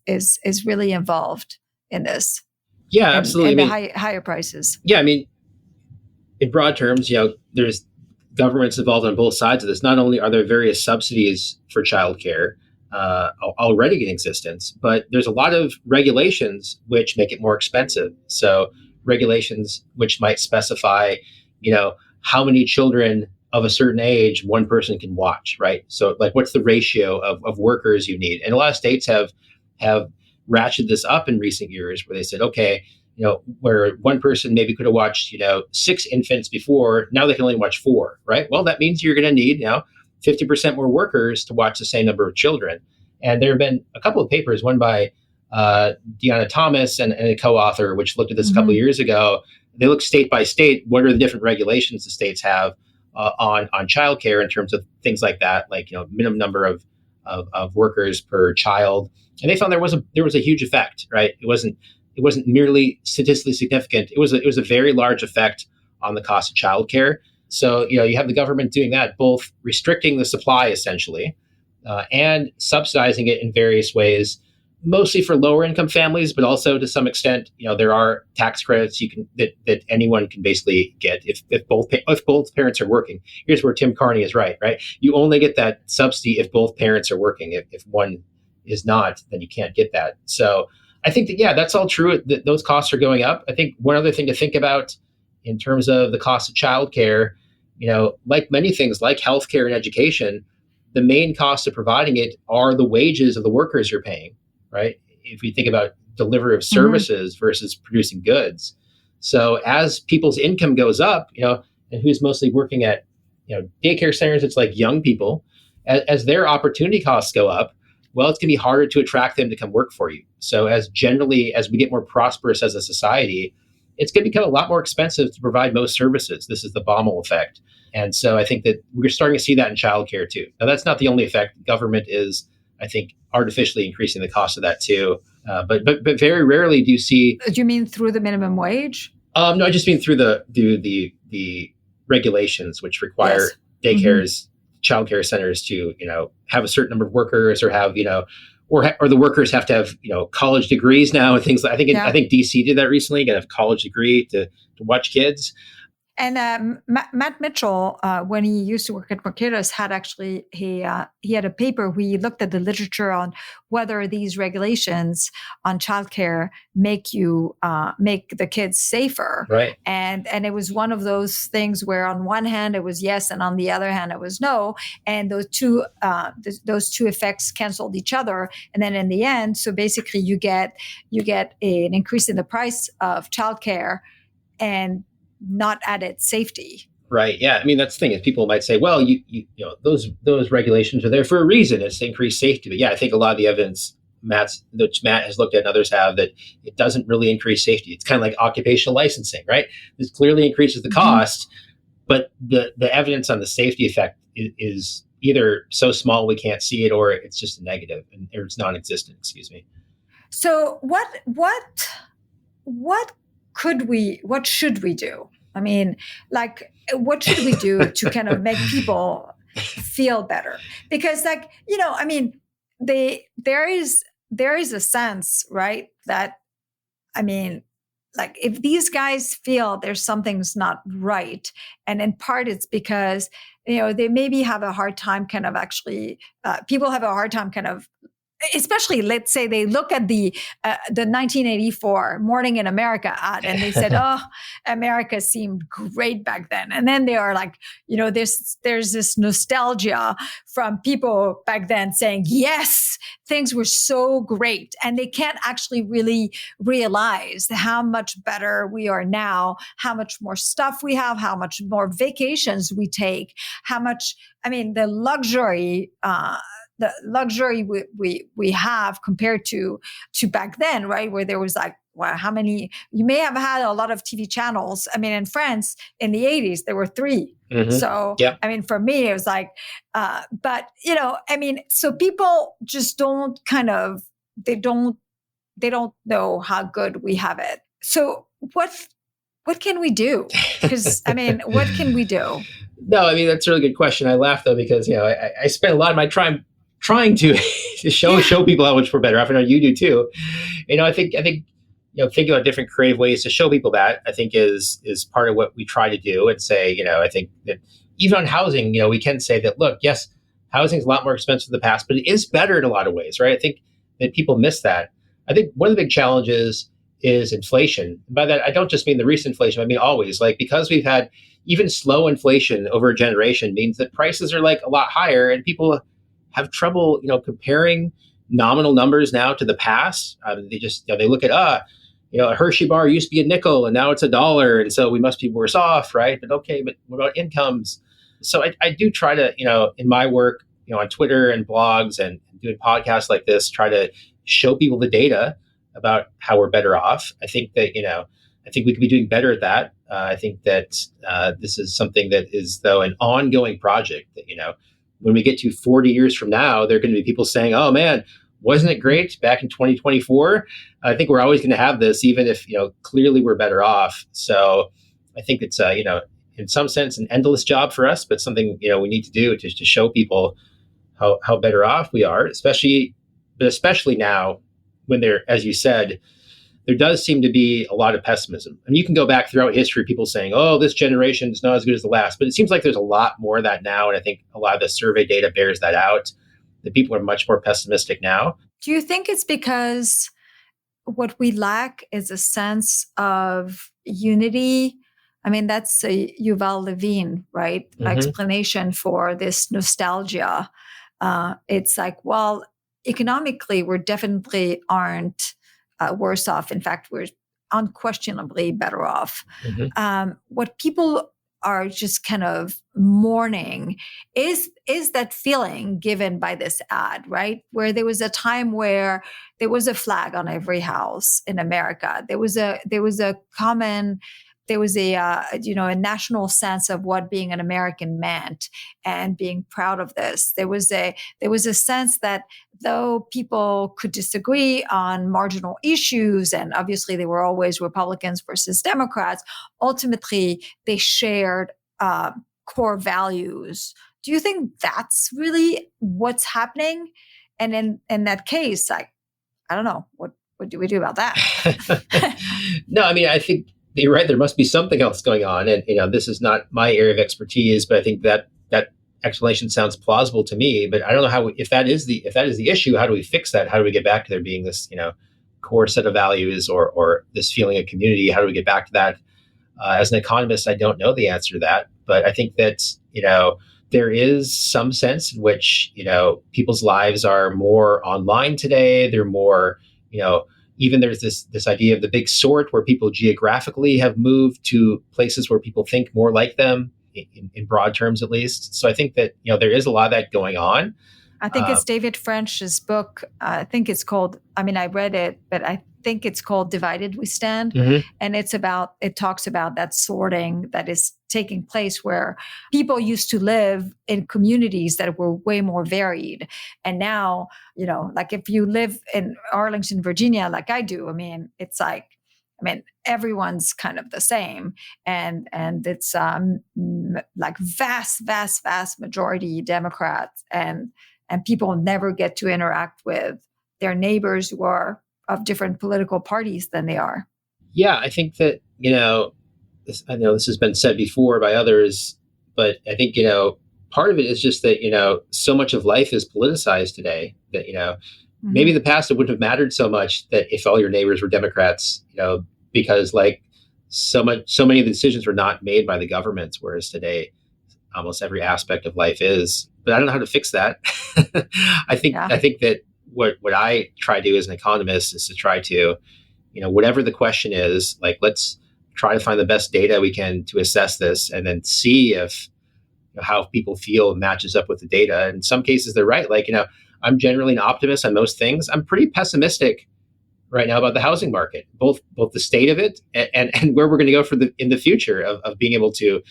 is really involved in this. Yeah, absolutely. And the higher prices. Yeah, I mean, in broad terms, there's governments involved on both sides of this. Not only are there various subsidies for childcare already in existence, but there's a lot of regulations which make it more expensive. So regulations which might specify, how many children of a certain age one person can watch, right? So like, what's the ratio of workers you need? And a lot of states have ratcheted this up in recent years, where they said, okay, where one person maybe could have watched, 6 infants before, now they can only watch 4, right? Well, that means you're going to need 50% more workers to watch the same number of children. And there have been a couple of papers, one by Deanna Thomas and a co-author, which looked at this a couple of years ago. They looked state by state. What are the different regulations the states have on childcare in terms of things like that, like minimum number of workers per child? And they found there was a huge effect, right? It wasn't merely statistically significant. It was a very large effect on the cost of childcare. So, you have the government doing that, both restricting the supply essentially, and subsidizing it in various ways, mostly for lower income families, but also to some extent, there are tax credits that anyone can basically get if both parents are working. Here's where Tim Carney is right? You only get that subsidy if both parents are working. If one is not, then you can't get that. So I think that, that's all true. Those costs are going up. I think one other thing to think about in terms of the cost of childcare, like many things like healthcare and education, the main cost of providing it are the wages of the workers you're paying, right? If you think about delivery of services versus producing goods. So as people's income goes up, and who's mostly working at, daycare centers, it's like young people, as their opportunity costs go up, well, it's going to be harder to attract them to come work for you. So as we get more prosperous as a society, it's going to become a lot more expensive to provide most services. This is the Baumol effect. And so I think that we're starting to see that in childcare too. Now, that's not the only effect. Government is, I think, artificially increasing the cost of that too. But very rarely do you see. Do you mean through the minimum wage? No, I just mean through the regulations which require daycares, childcare centers to have a certain number of workers, or have or the workers have to have college degrees now and things like. I think DC did that recently. You got to have a college degree to watch kids. And Matt Mitchell, when he used to work at Mercatus, had actually he had a paper where he looked at the literature on whether these regulations on childcare make the kids safer. Right. And it was one of those things where on one hand it was yes, and on the other hand it was no, and those two effects canceled each other. And then in the end, so basically you get an increase in the price of childcare and not added safety. Right. Yeah. I mean, that's the thing is people might say, well, those regulations are there for a reason. It's to increase safety. But yeah, I think a lot of the evidence Matt has looked at and others have, that it doesn't really increase safety. It's kind of like occupational licensing, right? This clearly increases the cost, but the evidence on the safety effect is either so small we can't see it, or it's just a negative, or it's non-existent, excuse me. So what should we do? I mean, like, what should we do to kind of make people feel better? Because I mean, there is a sense, right? That, I mean, like if these guys feel there's something's not right, and in part it's because, they maybe have a hard time kind of actually, people have a hard time kind of, especially, let's say they look at the 1984 Morning in America ad and they said, oh, America seemed great back then. And then they are like, there's this nostalgia from people back then saying, yes, things were so great. And they can't actually really realize how much better we are now, how much more stuff we have, how much more vacations we take, how much, I mean, the luxury we have compared to back then, right? Where there was like, wow, how many, you may have had a lot of TV channels. I mean, in France in the 80s, there were 3. So, yeah. I mean, for me, it was like, but I mean, so people just don't they don't know how good we have it. So what can we do? Because, I mean, what can we do? No, I mean, that's a really good question. I laugh though, because, I spent a lot of my time trying to show people how much we're better off. I know you do too. I think thinking about different creative ways to show people that, I think is part of what we try to do, and say, I think that even on housing, we can say that, look, yes, housing is a lot more expensive in the past, but it is better in a lot of ways, right? I think that people miss that. I think one of the big challenges is inflation. By that, I don't just mean the recent inflation. I mean always, like, because we've had even slow inflation over a generation means that prices are like a lot higher, and people have trouble, comparing nominal numbers now to the past. They just, they look at, a Hershey bar used to be a nickel and now it's $1. And so we must be worse off, right? But okay, but what about incomes? So I do try to, in my work, on Twitter and blogs and doing podcasts like this, try to show people the data about how we're better off. I think that, I think we could be doing better at that. I think that this is something that is, though, an ongoing project that, when we get to 40 years from now, there are going to be people saying, oh man, wasn't it great back in 2024? I think we're always going to have this, even if, clearly we're better off. So I think it's, in some sense, an endless job for us, but something, we need to do to show people how better off we are, especially now when there, as you said, there does seem to be a lot of pessimism. I mean, you can go back throughout history, people saying, oh, this generation is not as good as the last, but it seems like there's a lot more of that now. And I think a lot of the survey data bears that out, that people are much more pessimistic now. Do you think it's because what we lack is a sense of unity? I mean, that's a Yuval Levine, right? Explanation for this nostalgia. it's like, well, economically, we're definitely aren't worse off. In fact, we're unquestionably better off. What people are just kind of mourning is that feeling given by this ad, right? Where there was a time where there was a flag on every house in America. There was a a national sense of what being an American meant and being proud of this. There was a sense that though people could disagree on marginal issues, and obviously they were always Republicans versus Democrats, ultimately they shared core values. Do you think that's really what's happening? And in that case, I don't know, what do we do about that? No, I mean, I think you're right. There must be something else going on. And, this is not my area of expertise, but I think that explanation sounds plausible to me. But I don't know if that is the issue, how do we fix that? How do we get back to there being this, core set of values or this feeling of community? How do we get back to that? As an economist, I don't know the answer to that. But I think that, there is some sense in which, people's lives are more online today. They're more, even there's this idea of the big sort where people geographically have moved to places where people think more like them, in broad terms at least. So I think that, there is a lot of that going on. I think it's David French's book. I think it's called, I read it, but I think it's called Divided We Stand. And it talks about that sorting that is taking place where people used to live in communities that were way more varied. And now, like if you live in Arlington, Virginia, like I do, it's like, everyone's kind of the same. And it's like vast majority Democrats, and people never get to interact with their neighbors who are of different political parties than they are. Yeah, I think that, I know this has been said before by others, but I think, part of it is just that, so much of life is politicized today that, maybe in the past it wouldn't have mattered so much that if all your neighbors were Democrats, because like so many of the decisions were not made by the government, whereas today almost every aspect of life is. But I don't know how to fix that. I think that what I try to do as an economist is to try to, whatever the question is, like let's try to find the best data we can to assess this, and then see if how people feel matches up with the data. In some cases, they're right. Like I'm generally an optimist on most things. I'm pretty pessimistic right now about the housing market, both the state of it and where we're going to go in the future of being able to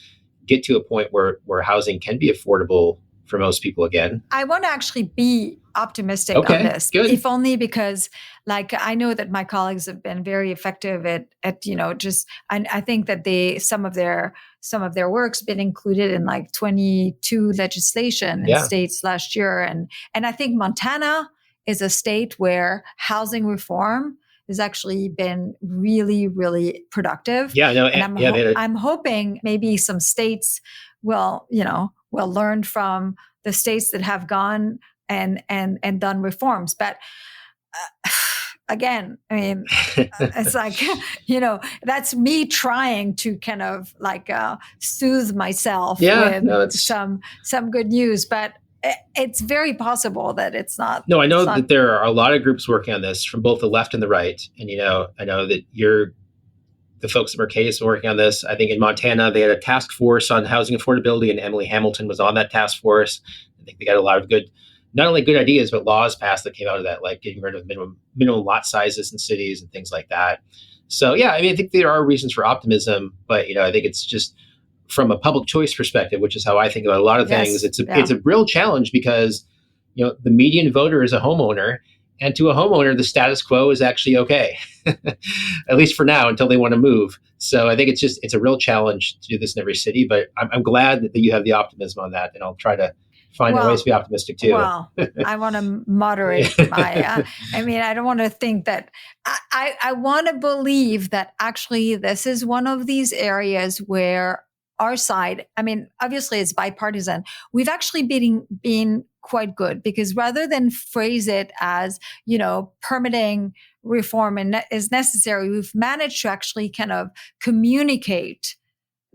get to a point where housing can be affordable for most people again. I want to actually be optimistic on this, good. If only because like I know that my colleagues have been very effective at I think that some of their work's been included in like 22 legislation in states last year, and I think Montana is a state where housing reform has actually been really, really productive. Yeah, no, and I'm hoping maybe some states will learn from the states that have gone and done reforms. But again, it's like, that's me trying to kind of like soothe myself with some good news. But it's very possible that it's not. No, I know that there are a lot of groups working on this from both the left and the right. And, I know that the folks at Mercatus are working on this. I think in Montana, they had a task force on housing affordability, and Emily Hamilton was on that task force. I think they got a lot of not only good ideas, but laws passed that came out of that, like getting rid of minimum lot sizes in cities and things like that. So, yeah, I think there are reasons for optimism, but, I think it's just from a public choice perspective, which is how I think about a lot of things. It's a real challenge because, the median voter is a homeowner, and to a homeowner, the status quo is actually okay, at least for now, until they want to move. So I think it's a real challenge to do this in every city, but I'm glad that you have the optimism on that, and I'll try to find ways to be optimistic too. Well, I want to moderate my, I don't want to think that, I want to believe that actually this is one of these areas where our side, obviously it's bipartisan. We've actually been quite good, because rather than phrase it as, permitting reform is necessary, we've managed to actually kind of communicate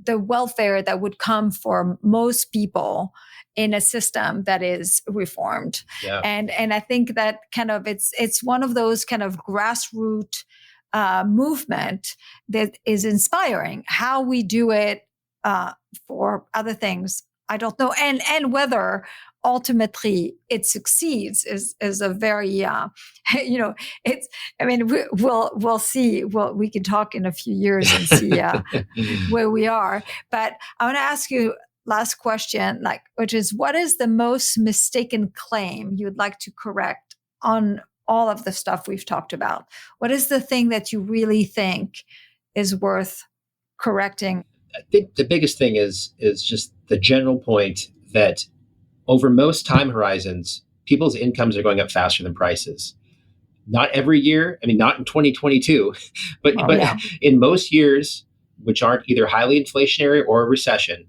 the welfare that would come for most people in a system that is reformed. Yeah. And I think that kind of it's one of those kind of grassroots movement that is inspiring. How we do it for other things, I don't know, and whether ultimately it succeeds is a very it's. I mean, we'll see. Well, we can talk in a few years and see where we are. But I want to ask you last question, which is, what is the most mistaken claim you'd like to correct on all of the stuff we've talked about? What is the thing that you really think is worth correcting? I think the biggest thing is just the general point that over most time horizons, people's incomes are going up faster than prices. Not every year. I mean, not in 2022, but in most years, which aren't either highly inflationary or a recession,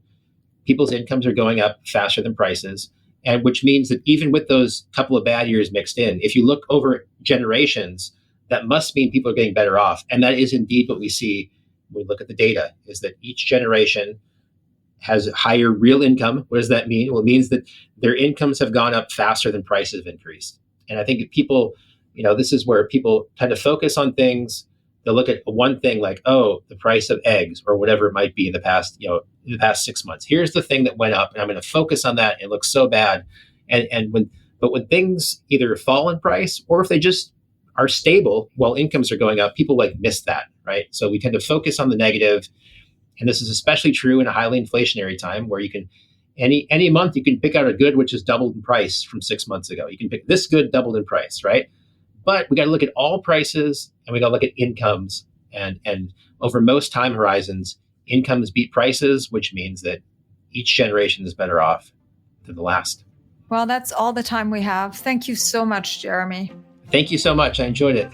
people's incomes are going up faster than prices. And which means that even with those couple of bad years mixed in, if you look over generations, that must mean people are getting better off. And that is indeed what we see when we look at the data, is that each generation has higher real income. What does that mean? Well, it means that their incomes have gone up faster than prices have increased. And I think if people, this is where people tend to focus on things. They'll look at one thing like, oh, the price of eggs or whatever it might be in the past 6 months. Here's the thing that went up, and I'm going to focus on that. It looks so bad. But when things either fall in price or if they just are stable while incomes are going up, people miss that, right? So we tend to focus on the negative. And this is especially true in a highly inflationary time where you can, any month you can pick out a good which has doubled in price from 6 months ago. You can pick this good doubled in price, right? But we got to look at all prices and we got to look at incomes. And over most time horizons, incomes beat prices, which means that each generation is better off than the last. Well, that's all the time we have. Thank you so much, Jeremy. Thank you so much. I enjoyed it.